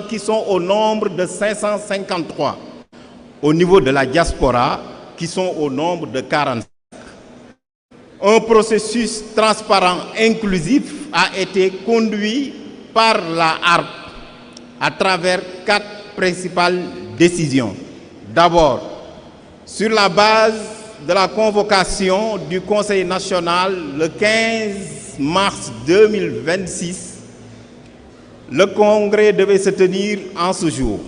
qui sont au nombre de 553. Au niveau de la diaspora, qui sont au nombre de 45. Un processus transparent, inclusif, a été conduit par la HARP à travers 4 principales décisions. D'abord, sur la base de la convocation du Conseil national le 15 mars 2026, le congrès devait se tenir en ce jour.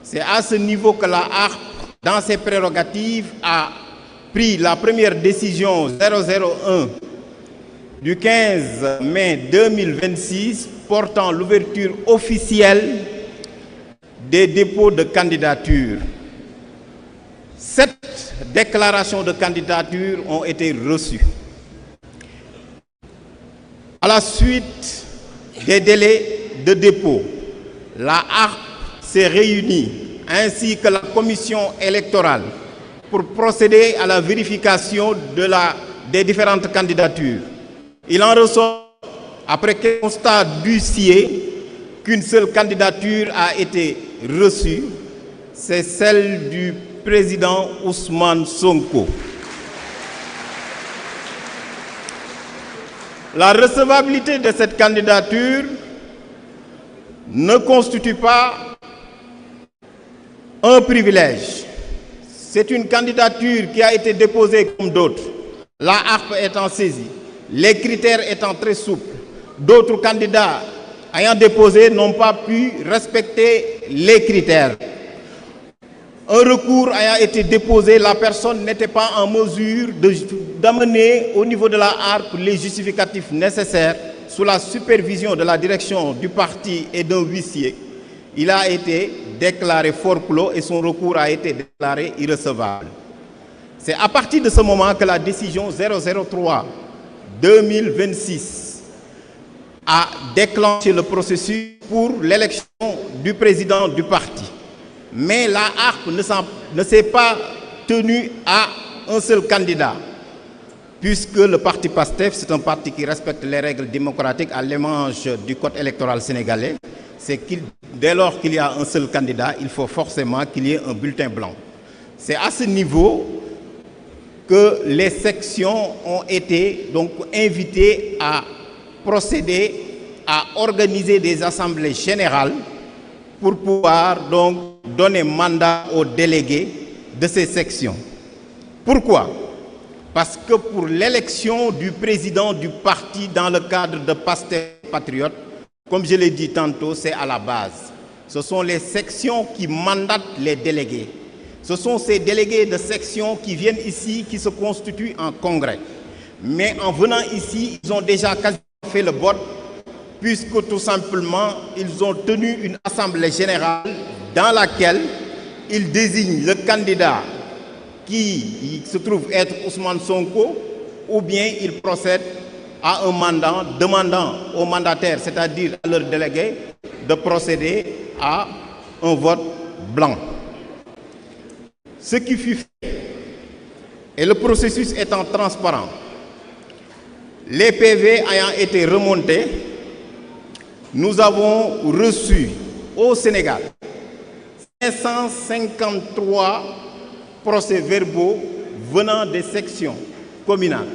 C'est à ce niveau que la HARP, dans ses prérogatives, a pris la première décision 001 du 15 mai 2026 portant l'ouverture officielle des dépôts de candidature. 7 déclarations de candidature ont été reçues. À la suite des délais de dépôt, la HARP s'est réunie ainsi que la commission électorale pour procéder à la vérification des différentes candidatures. Il en ressort, après constat d'huissier, qu'une seule candidature a été reçue, c'est celle du président Ousmane Sonko. La recevabilité de cette candidature ne constitue pas un privilège. C'est une candidature qui a été déposée comme d'autres, la HARP étant saisie, les critères étant très souples. D'autres candidats ayant déposé n'ont pas pu respecter les critères. Un recours ayant été déposé, la personne n'était pas en mesure d'amener au niveau de la HARP les justificatifs nécessaires sous la supervision de la direction du parti et d'un huissier. Il a été déclaré forclos et son recours a été déclaré irrecevable. C'est à partir de ce moment que la décision 003-2026 a déclenché le processus pour l'élection du président du parti. Mais la HARP ne s'est pas tenue à un seul candidat, puisque le parti PASTEF, c'est un parti qui respecte les règles démocratiques à l'image du code électoral sénégalais. C'est que dès lors qu'il y a un seul candidat, il faut forcément qu'il y ait un bulletin blanc. C'est à ce niveau que les sections ont été donc invitées à procéder à organiser des assemblées générales pour pouvoir donc donner mandat aux délégués de ces sections. Pourquoi? Parce que pour l'élection du président du parti dans le cadre de PASTEF Patriote, comme je l'ai dit tantôt, c'est à la base. Ce sont les sections qui mandatent les délégués. Ce sont ces délégués de section qui viennent ici, qui se constituent en congrès. Mais en venant ici, ils ont déjà quasiment fait le vote, puisque tout simplement, ils ont tenu une assemblée générale dans laquelle ils désignent le candidat qui se trouve être Ousmane Sonko, ou bien ils procèdent à un mandat demandant aux mandataires, c'est-à-dire à leurs délégués, de procéder à un vote blanc. Ce qui fut fait, et le processus étant transparent, les PV ayant été remontés, nous avons reçu au Sénégal 553 procès-verbaux venant des sections communales.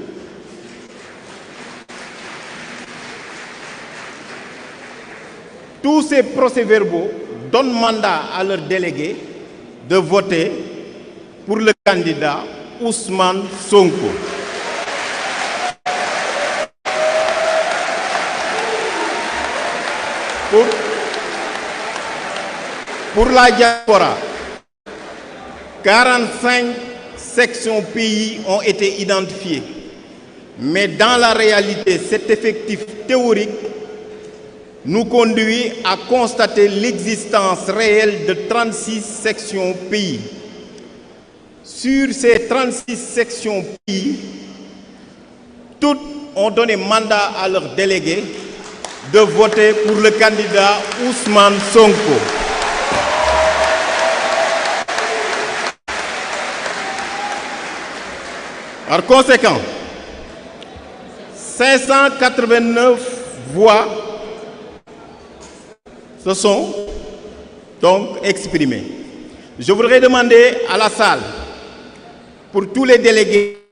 Tous ces procès-verbaux donnent mandat à leurs délégués de voter pour le candidat Ousmane Sonko. Pour la diaspora, 45 sections pays ont été identifiées. Mais dans la réalité, cet effectif théorique nous conduit à constater l'existence réelle de 36 sections pays. Sur ces 36 sections pays, toutes ont donné mandat à leurs délégués de voter pour le candidat Ousmane Sonko. Par conséquent, 589 voix se sont donc exprimé. Je voudrais demander à la salle, pour tous les délégués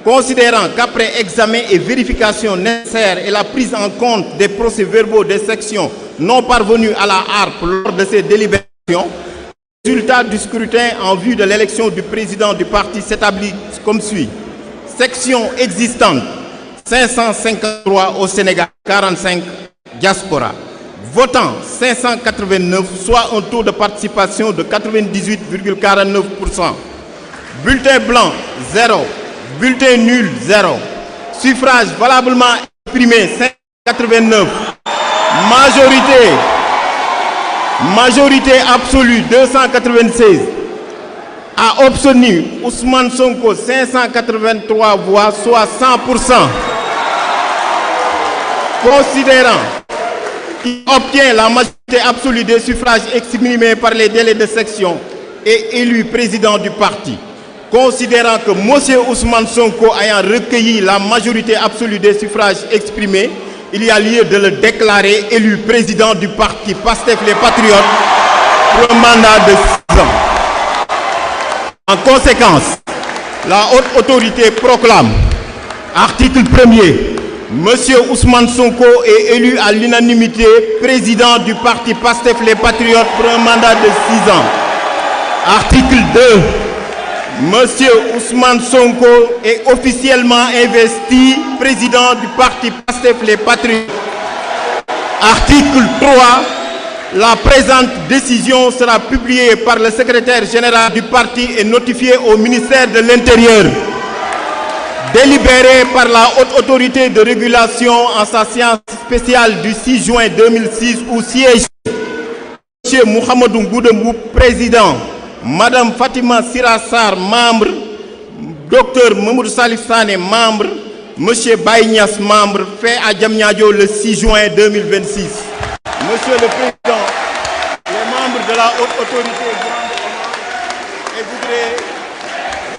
Considérant qu'après examen et vérification nécessaires et la prise en compte des procès-verbaux des sections non parvenues à la harpe lors de ces délibérations, le résultat du scrutin en vue de l'élection du président du parti s'établit comme suit. Section existante, 553 au Sénégal, 45 diaspora. Votant 589, soit un taux de participation de 98,49%. Bulletin blanc, 0. Bulletin nul, 0. Suffrage valablement exprimé, 589. Majorité absolue, 296. A obtenu Ousmane Sonko, 583 voix, soit 100%. Considérant qu'il obtient la majorité absolue des suffrages exprimés par les délégués de section et élu président du parti. Considérant que M. Ousmane Sonko ayant recueilli la majorité absolue des suffrages exprimés, il y a lieu de le déclarer élu président du parti PASTEF les Patriotes pour un mandat de 6 ans. En conséquence, la haute autorité proclame, article 1er, M. Ousmane Sonko est élu à l'unanimité président du parti PASTEF les Patriotes pour un mandat de 6 ans. Article 2. Monsieur Ousmane Sonko est officiellement investi président du parti PASTEF les Patriotes. Article 3. La présente décision sera publiée par le secrétaire général du parti et notifiée au ministère de l'Intérieur. Délibéré par la haute autorité de régulation en sa séance spéciale du 6 juin 2006 où siège M. Mouhamadou Goudembou, président. Madame Fatima Sirassar, membre, Dr Mamoudou Salif Sané, membre, Monsieur Baïnias, membre, fait à Diamniadio le 6 juin 2026. Monsieur le Président, les membres de la haute autorité grande et voudraient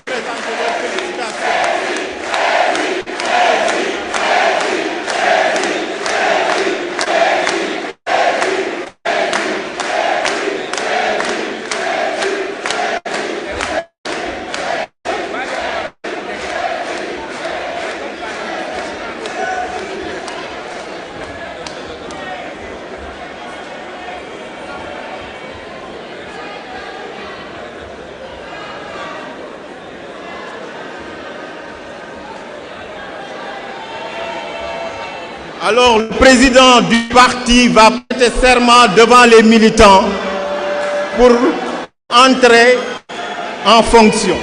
présenter leurs félicitations. Alors, le président du parti va prêter serment devant les militants pour entrer en fonction.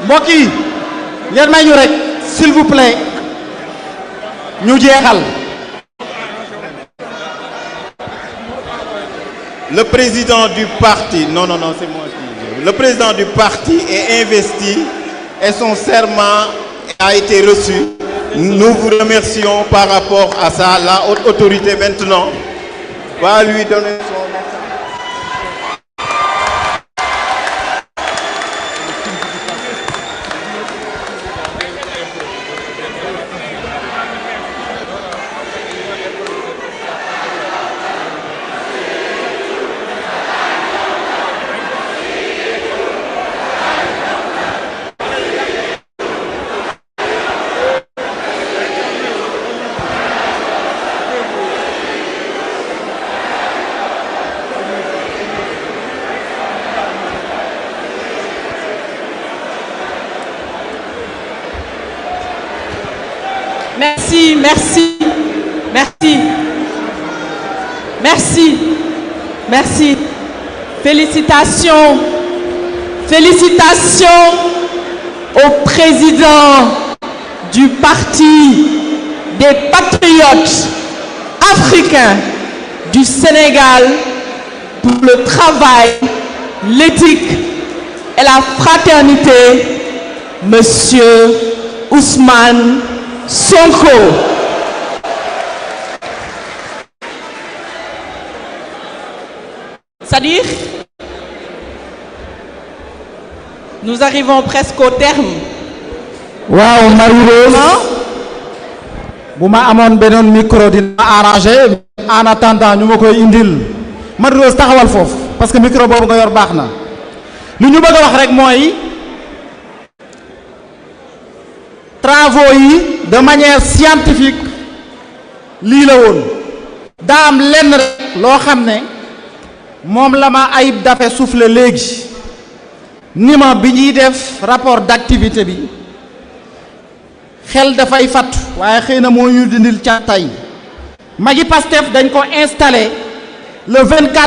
mbokk yi ngeen may ñu rek s'il vous plaît ñu jeexal. Le président du parti, non, c'est moi qui dis. Le président du parti est investi et son serment a été reçu. Nous vous remercions par rapport à ça. La haute autorité maintenant va lui donner son... Merci. Félicitations au président du Parti des Patriotes africains du Sénégal pour le travail, l'éthique et la fraternité, Monsieur Ousmane Sonko. C'est-à-dire, nous arrivons presque au terme. Wow, Marie-Rose. bu ma amoon beneen micro dina arrangé en attendant ñu ma koy indil Marie Rose taxawal foofu parce que micro boobu nga yor baax na lu ñu bëgg a wax rek mooy travaux yi de manière scientifique lii la woon daa am lenn rek loo xam ne moom la ma Ayib Daffé soufflé léegi ni ma bi ñuy def rapport d'activité bi xel dafay fattu waaye xëy na moo ñu dindil ca tey magi Pastef dañ ko installé le 24